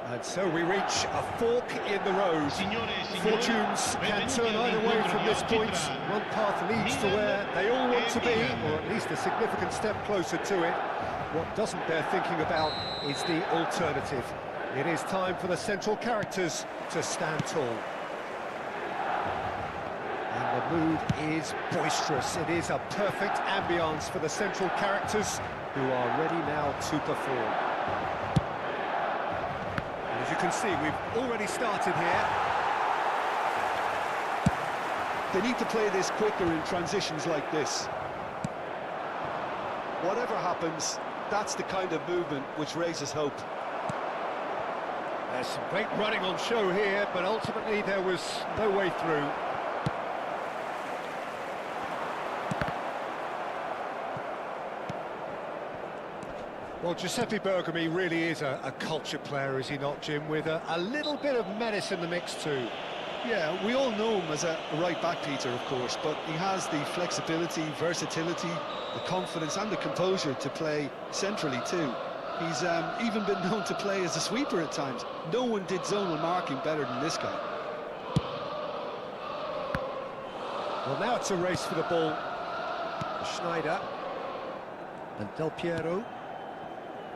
And so we reach a fork in the road. Fortunes can turn either way from this point. One path leads to where they all want to be, or at least a significant step closer to it. What doesn't bear thinking about is the alternative. It is time for the central characters to stand tall. And the mood is boisterous. It is a perfect ambience for the central characters who are ready now to perform. As you can see, we've already started here. They need to play this quicker in transitions like this. Whatever happens, that's the kind of movement which raises hope. There's some great running on show here, but ultimately there was no way through. Well, Giuseppe Bergomi really is a culture player, is he not, Jim? With a little bit of menace in the mix too. Yeah, we all know him as a right-back, Peter, of course, but he has the flexibility, versatility, the confidence and the composure to play centrally too. He's even been known to play as a sweeper at times. No one did zonal marking better than this guy. Well, now it's a race for the ball. Schneider and Del Piero.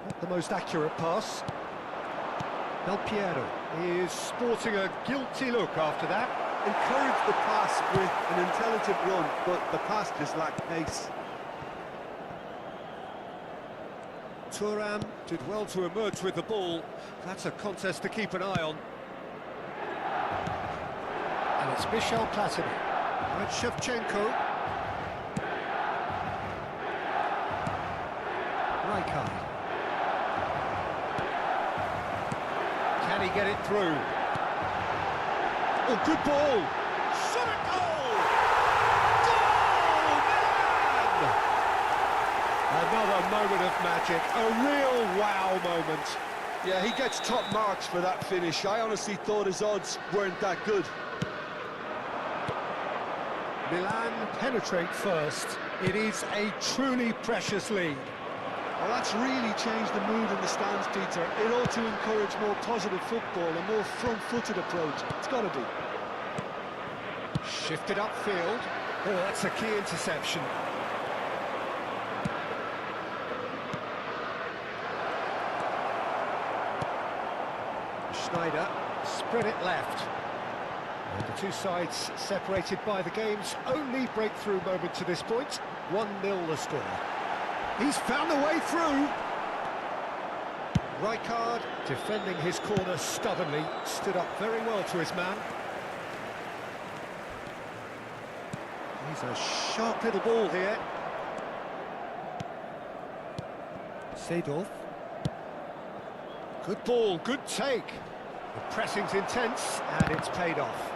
Not the most accurate pass. Del Piero is sporting a guilty look after that. Encourage the pass with an intelligent run, but the pass just lacked pace. Thuram did well to emerge with the ball. That's a contest to keep an eye on. And it's Michel Platini. And Shevchenko. Rijkaard. Can he get it through? Oh, good ball! Shot a goal! Goal! Milan! Another moment of magic, a real wow moment. Yeah, he gets top marks for that finish. I honestly thought his odds weren't that good. Milan penetrate first. It is a truly precious lead. Well, that's really changed the mood in the stands, Peter. It ought to encourage more positive football, a more front-footed approach. It's got to be. Shifted upfield. Oh, that's a key interception. Schneider, spread it left. And the two sides separated by the game's only breakthrough moment to this point. 1-0 the score. He's found a way through. Rijkaard, defending his corner stubbornly, stood up very well to his man. He's a sharp little ball here. Seedorf. Good ball, good take. The pressing's intense, and it's paid off.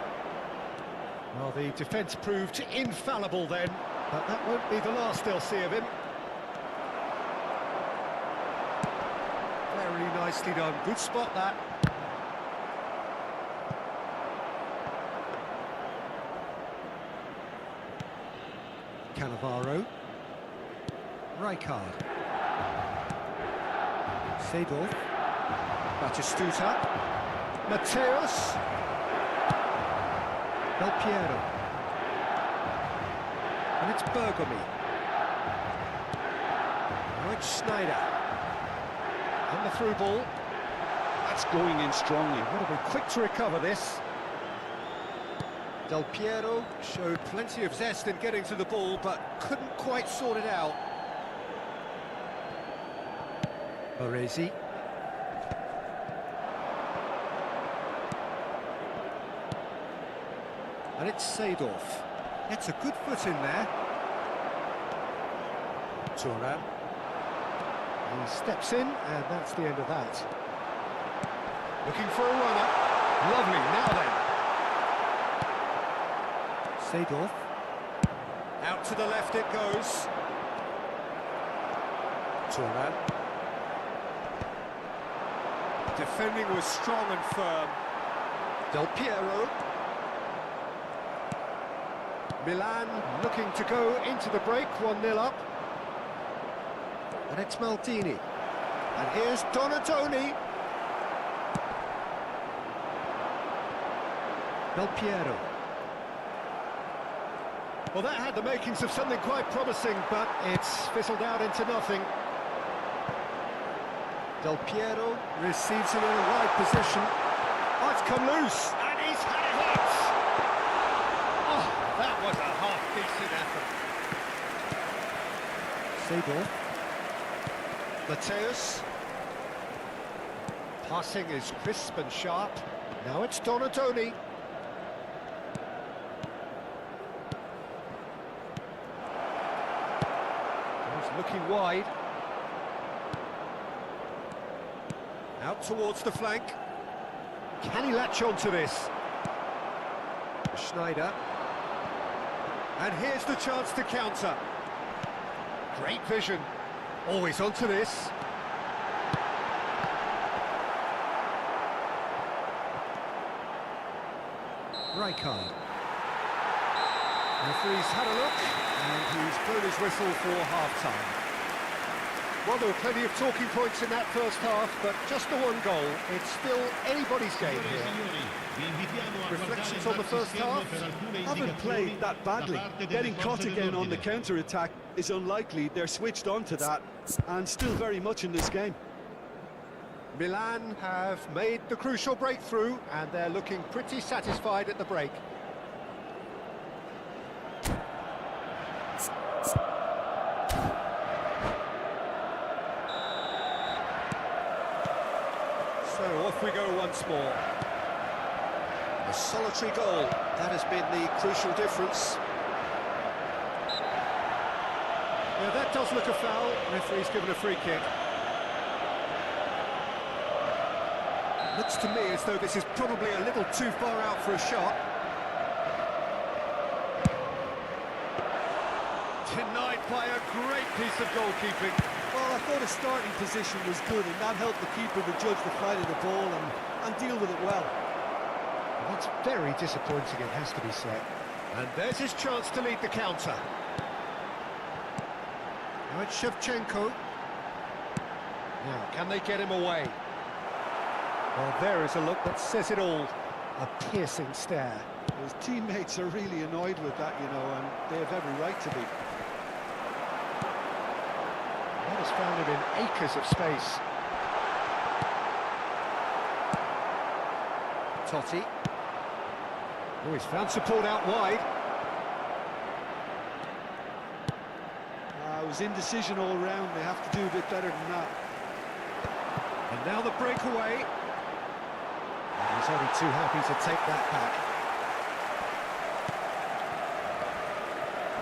Well, the defence proved infallible then, but that won't be the last they'll see of him. Very nicely done. Good spot, that. Cannavaro. Rijkaard. Seedorf. Batistuta. Mateus. Del Piero. And it's Bergomi. Now it's Schneider. And the through ball. That's going in strongly. Got to be quick to recover this. Del Piero showed plenty of zest in getting to the ball, but couldn't quite sort it out. Baresi. And it's Seedorf. Gets a good foot in there. Thuram. He steps in, and that's the end of that. Looking for a runner. Lovely, now then. Seedorf. Out to the left it goes. Thuram. Defending was strong and firm. Del Piero. Milan looking to go into the break, 1-0 up. And it's Maldini. And here's Donatoni. Del Piero. Well, that had the makings of something quite promising, but it's fizzled out into nothing. Del Piero receives it in a wide position. Oh, it's come loose, and he's had it hit! Oh, that was a half-decent effort. Seedorf. Mateus. Passing is crisp and sharp. Now it's Donatoni. He's looking wide. Out towards the flank. Can he latch onto this? Schneider. And here's the chance to counter. Great vision. Always onto this. Rijkaard. Referee's had a look, and he's blown his whistle for half-time. Well, there were plenty of talking points in that first half, but just the one goal. It's still anybody's game here. Reflections on the first half? Haven't played that badly. Getting caught again on the counter-attack is unlikely. They're switched on to that, and still very much in this game. Milan have made the crucial breakthrough, and they're looking pretty satisfied at the break. So off we go once more. A solitary goal, that has been the crucial difference. Yeah, that does look a foul. Referee's given a free kick. Looks to me as though this is probably a little too far out for a shot. Denied by a great piece of goalkeeping. Well, I thought his starting position was good, and that helped the keeper to judge the flight of the ball and deal with it well. That's very disappointing, it has to be said. And there's his chance to lead the counter. Now it's Shevchenko. Now, can they get him away? Well, there is a look that says it all. A piercing stare. His teammates are really annoyed with that, you know, and they have every right to be. That has found him in acres of space. Totti. Oh, he's found support out wide. It was indecision all round. They have to do a bit better than that. And now the breakaway. And he's only too happy to take that back.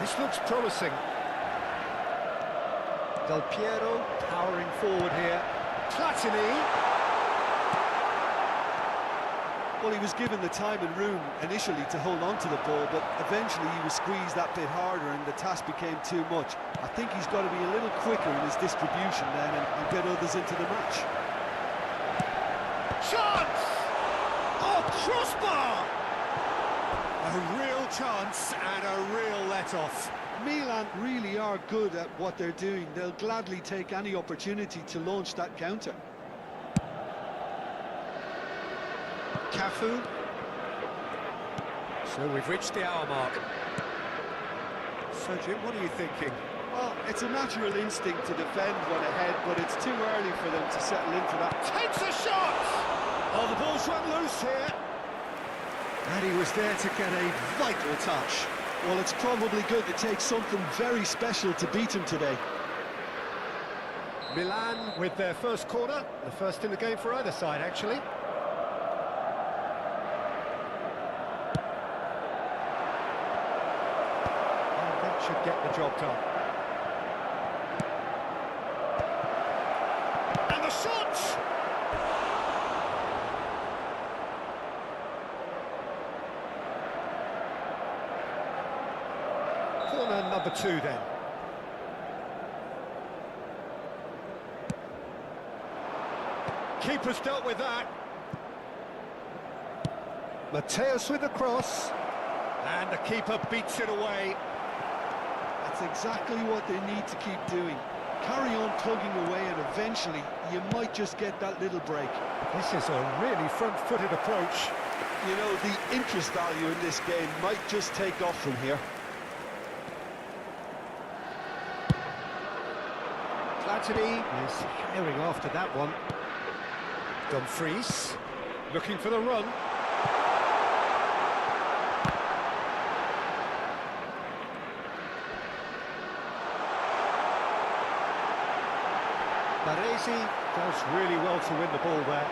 This looks promising. Del Piero powering forward here. Platini. Well, he was given the time and room initially to hold on to the ball, but eventually he was squeezed that bit harder and the task became too much. I think he's got to be a little quicker in his distribution then and get others into the match. Chance! Oh, crossbar! A real chance and a real let-off. Milan really are good at what they're doing. They'll gladly take any opportunity to launch that counter. Cafu. So we've reached the hour mark. So Jim, what are you thinking? Well, It's a natural instinct to defend when ahead, but it's too early for them to settle into that. Takes a shot! Oh, the ball's run loose here. And he was there to get a vital touch. Well, it's probably good to take something very special to beat him today. Milan with their first corner, the first in the game for either side, actually. And that should get the job done. And the shot! Corner number 2 then. Keeper's dealt with that. Mateus with the cross. And the keeper beats it away. That's exactly what they need to keep doing. Carry on plugging away and eventually you might just get that little break. This is a really front-footed approach. You know, the interest value in this game might just take off from here. Platini is herring after that one. Dumfries looking for the run. Baresi does really well to win the ball there.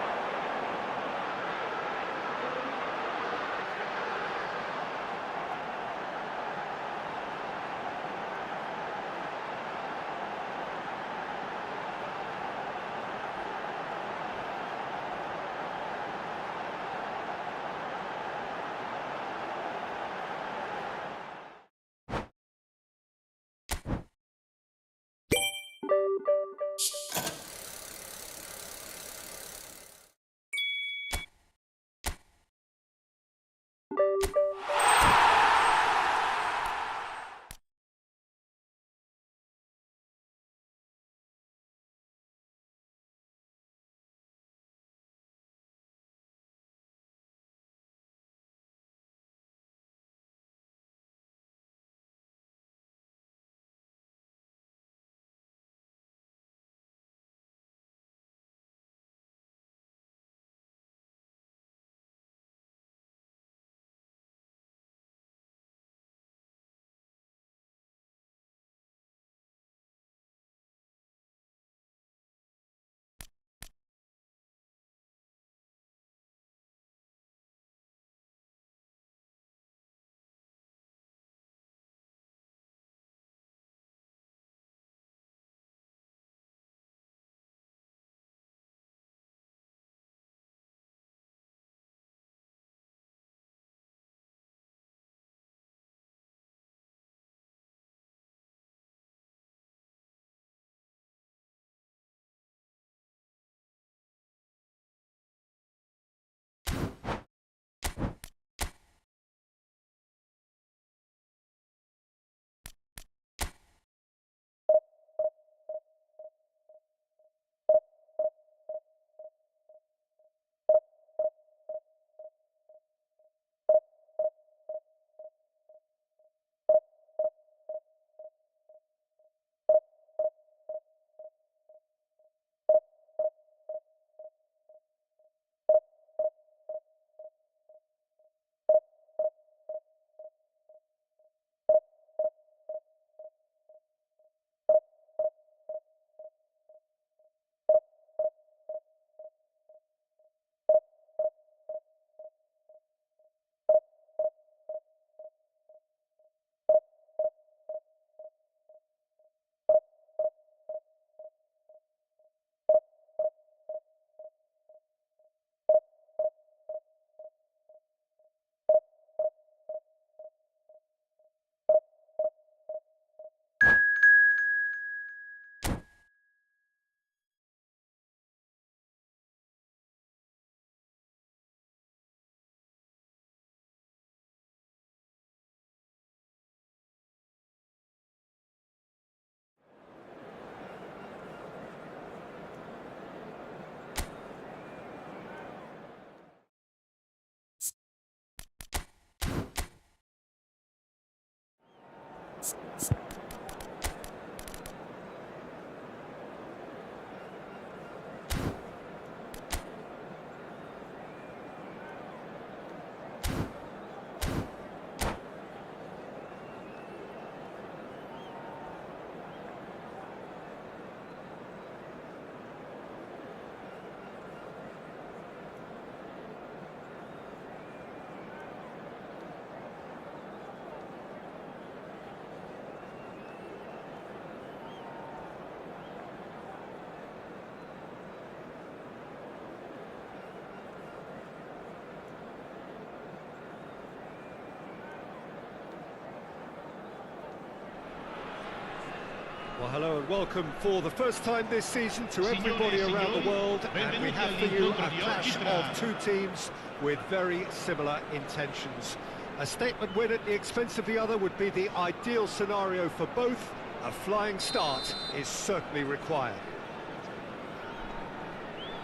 hello and welcome for the first time this season to everybody around the world, and we have for you a clash of two teams with very similar intentions. A statement win at the expense of the other would be the ideal scenario for both. A flying start is certainly required.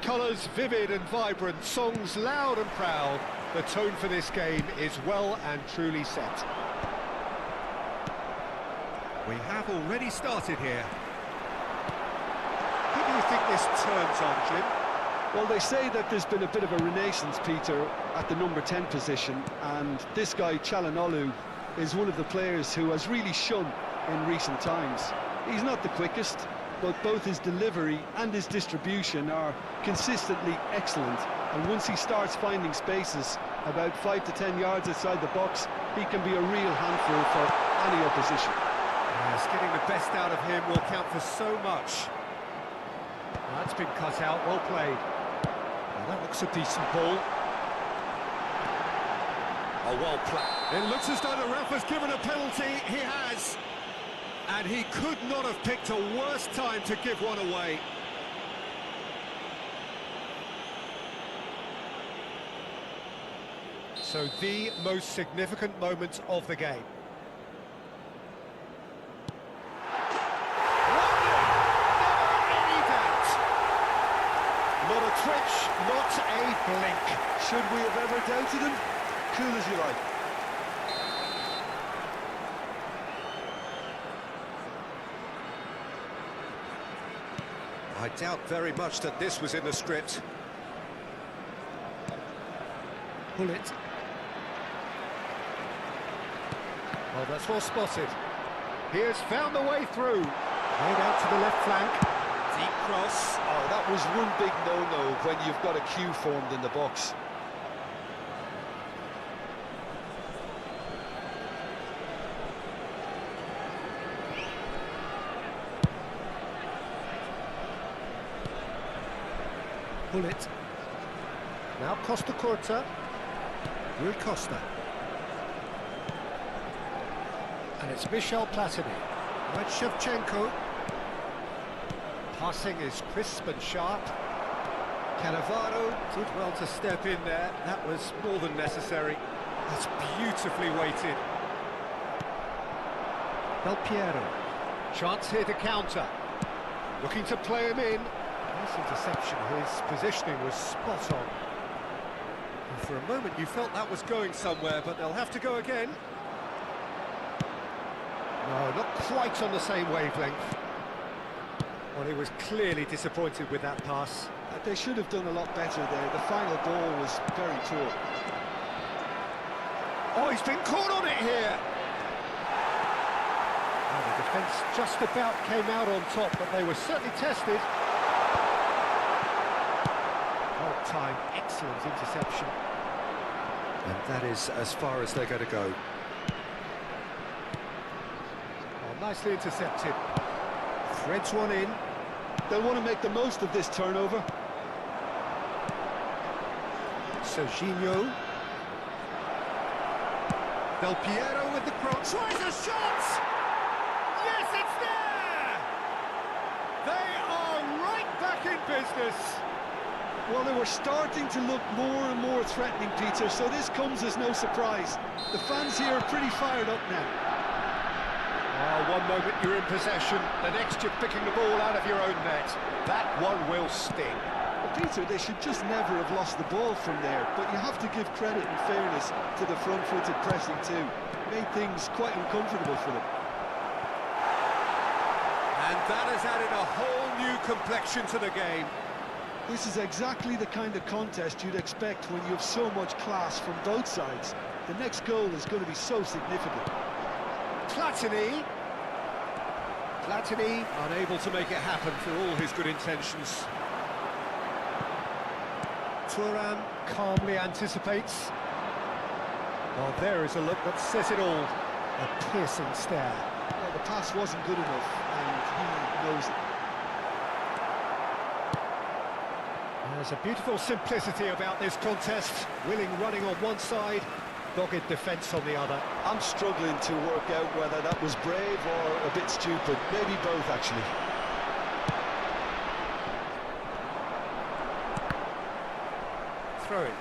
Colours vivid and vibrant, songs loud and proud. The tone for this game is well and truly set. We have already started here. Who do you think this turns on, Jim? Well, they say that there's been a bit of a renaissance, Peter, at the number 10 position, and this guy, Çalhanoğlu, is one of the players who has really shone in recent times. He's not the quickest, but both his delivery and his distribution are consistently excellent, and once he starts finding spaces about 5 to 10 yards outside the box, he can be a real handful for any opposition. Yes, getting the best out of him will count for so much. That's been cut out, well played. Well, that looks a decent ball. Oh, well played. It looks as though the ref has given a penalty. He has. And he could not have picked a worse time to give one away. So the most significant moment of the game. Not a twitch, not a blink. Should we have ever doubted him? Cool as you like. I doubt very much that this was in the script. Pull it. Oh, that's well spotted. He has found the way through. Played out to the left flank. Deep cross. Oh, that was one big no-no when you've got a queue formed in the box. Pull it. Now Costa Curta. Rui Costa. And it's Michel Platini. Right, Shevchenko. Passing is crisp and sharp. Cannavaro did well to step in there. That was more than necessary. That's beautifully weighted. Del Piero. Chance here to counter. Looking to play him in. Nice interception. His positioning was spot on. And for a moment you felt that was going somewhere, but they'll have to go again. No, not quite on the same wavelength. Well, he was clearly disappointed with that pass. They should have done a lot better there. The final ball was very poor. Oh, he's been caught on it here! Oh, the defence just about came out on top, but they were certainly tested. Well timed, excellent interception. And that is as far as they're going to go. Oh, nicely intercepted. Threads one in. They'll want to make the most of this turnover. Serginho. Del Piero with the cross. Tries a shot! Yes, it's there! They are right back in business. Well, they were starting to look more and more threatening, Peter, so this comes as no surprise. The fans here are pretty fired up now. One moment you're in possession, the next you're picking the ball out of your own net. That one will sting. Well, Peter, they should just never have lost the ball from there, but you have to give credit and fairness to the front-footed pressing too. Made things quite uncomfortable for them. And that has added a whole new complexion to the game. This is exactly the kind of contest you'd expect when you have so much class from both sides. The next goal is going to be so significant. Platini, unable to make it happen for all his good intentions. Thuram calmly anticipates. Well, there is a look that says it all. A piercing stare. Well, the pass wasn't good enough, and he knows it. There's a beautiful simplicity about this contest. Willing running on one side, Dogged defence on the other. I'm struggling to work out whether that was brave or a bit stupid. Maybe both, actually. Throw it.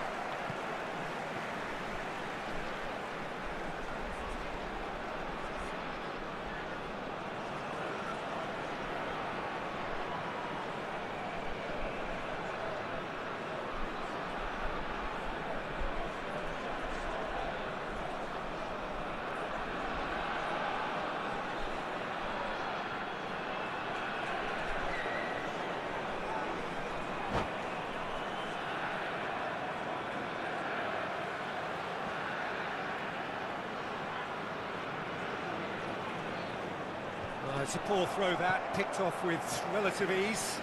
It's a poor throw that, picked off with relative ease.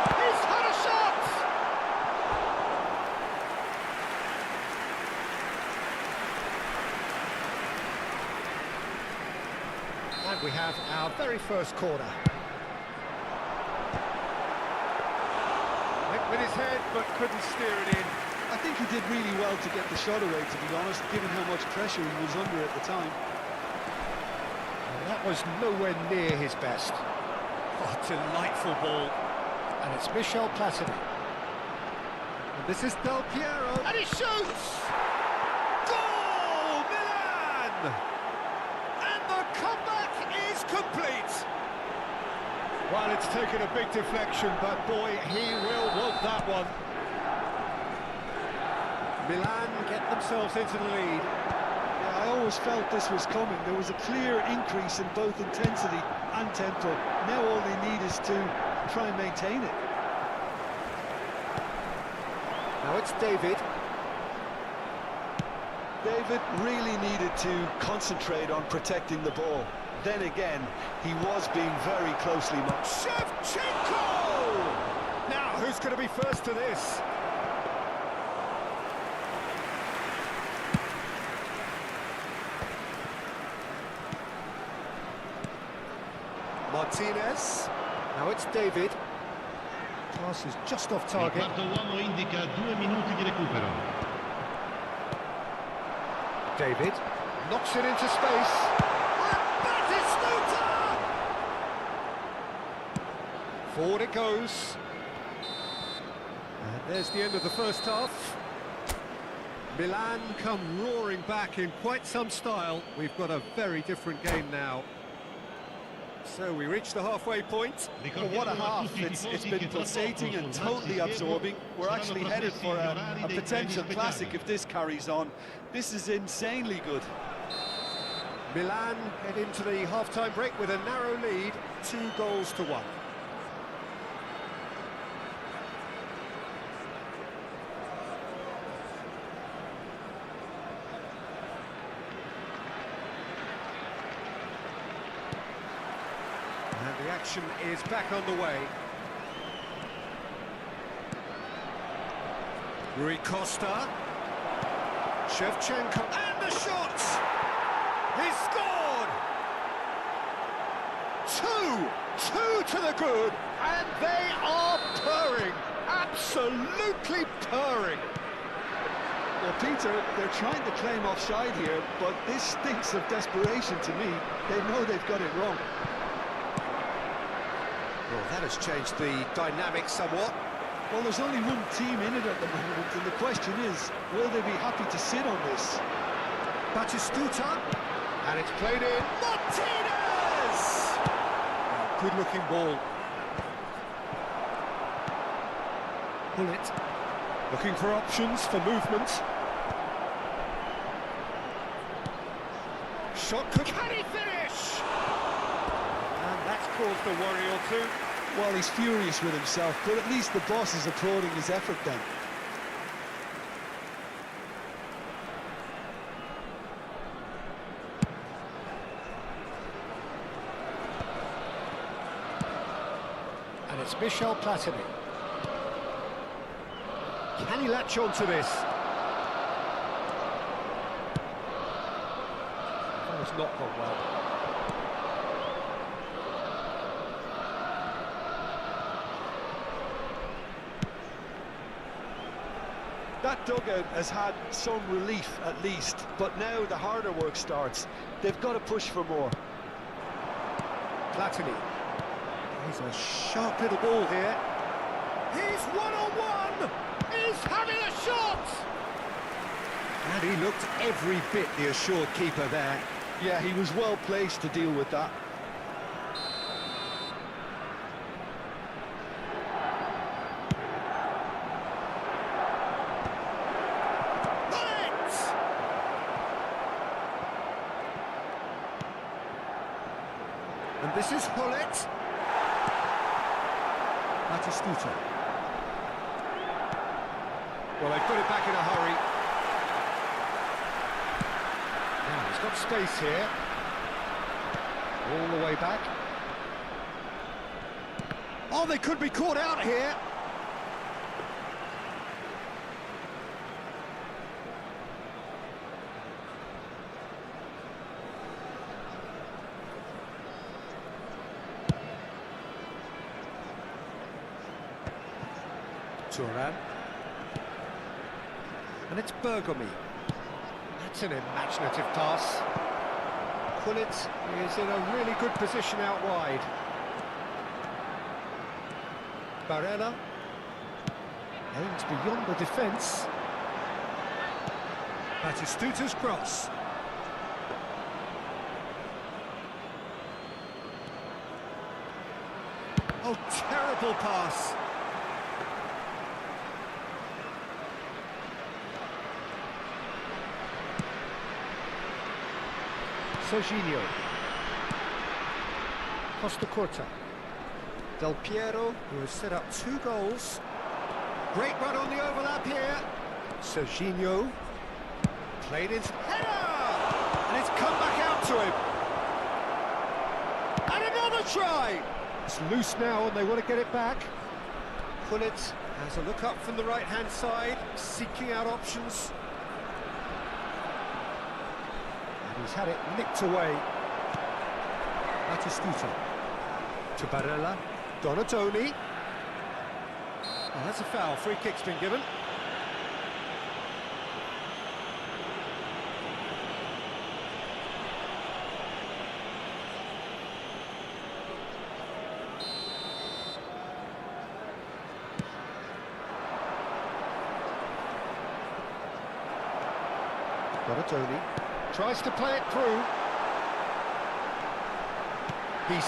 He's had a shot! And we have our very first corner. With his head, but couldn't steer it in. I think he did really well to get the shot away, to be honest, given how much pressure he was under at the time. And that was nowhere near his best. Oh, delightful ball. And it's Michel Platini. And this is Del Piero. And he shoots! Goal! Milan! And the comeback is complete. Well, it's taken a big deflection, but boy, he will want that one. Milan get themselves into the lead. Yeah, I always felt this was coming. There was a clear increase in both intensity and tempo. Now all they need is to try and maintain it. Now it's David. David really needed to concentrate on protecting the ball. Then again, he was being very closely marked. Shevchenko! Now, who's going to be first to this? Martinez. Now it's David. Pass is just off target. Il quarto uomo indica 2 minuti di recupero. David knocks it into space. Forward it goes. And there's the end of the first half. Milan come roaring back in quite some style. We've got a very different game now. So we reach the halfway point. Well, what a half. It's been pulsating and totally absorbing. We're actually headed for a potential classic if this carries on. This is insanely good. Milan head into the half-time break with a narrow lead, 2-1. And the action is back underway. Rui Costa. Shevchenko. And the shot! He's scored! Two to the good, and they are purring. Absolutely purring. Well, Peter, they're trying to claim offside here, but this stinks of desperation to me. They know they've got it wrong. Well, that has changed the dynamic somewhat. Well, there's only one team in it at the moment, and the question is, will they be happy to sit on this? Batistuta, and it's played in. Martinez! Oh, good-looking ball. Pull it. Looking for options for movement. Shot could... Can he finish? And that's caused a worry or two. Well, he's furious with himself, but at least the boss is applauding his effort then. And it's Michel Platini. Can he latch on to this? That has not gone well. That dugout has had some relief at least, but now the harder work starts. They've got to push for more. Platini. He's a sharp little ball here. He's one-on-one! He's having a shot! And he looked every bit the assured keeper there. Yeah, he was well placed to deal with that. And this is Hullet. Batistuta. Well, they've put it back in a hurry. Now, he's got space here. All the way back. Oh, they could be caught out here. Turan. And it's Bergomi. That's an imaginative pass. Hullet is in a really good position out wide. Barella aims beyond the defence. Batistuta's cross. Oh, terrible pass. Serginho. Costa Corta. Del Piero, who has set up 2 goals. Great run on the overlap here. Serginho. Played his header! And it's come back out to him. And another try! It's loose now and they want to get it back. Hullet has a look up from the right-hand side, seeking out options. He's had it nicked away. Batistuta. To Barella. Donatoni. Oh, that's a foul. Free kick's been given. Donatoni. Tries to play it through. He's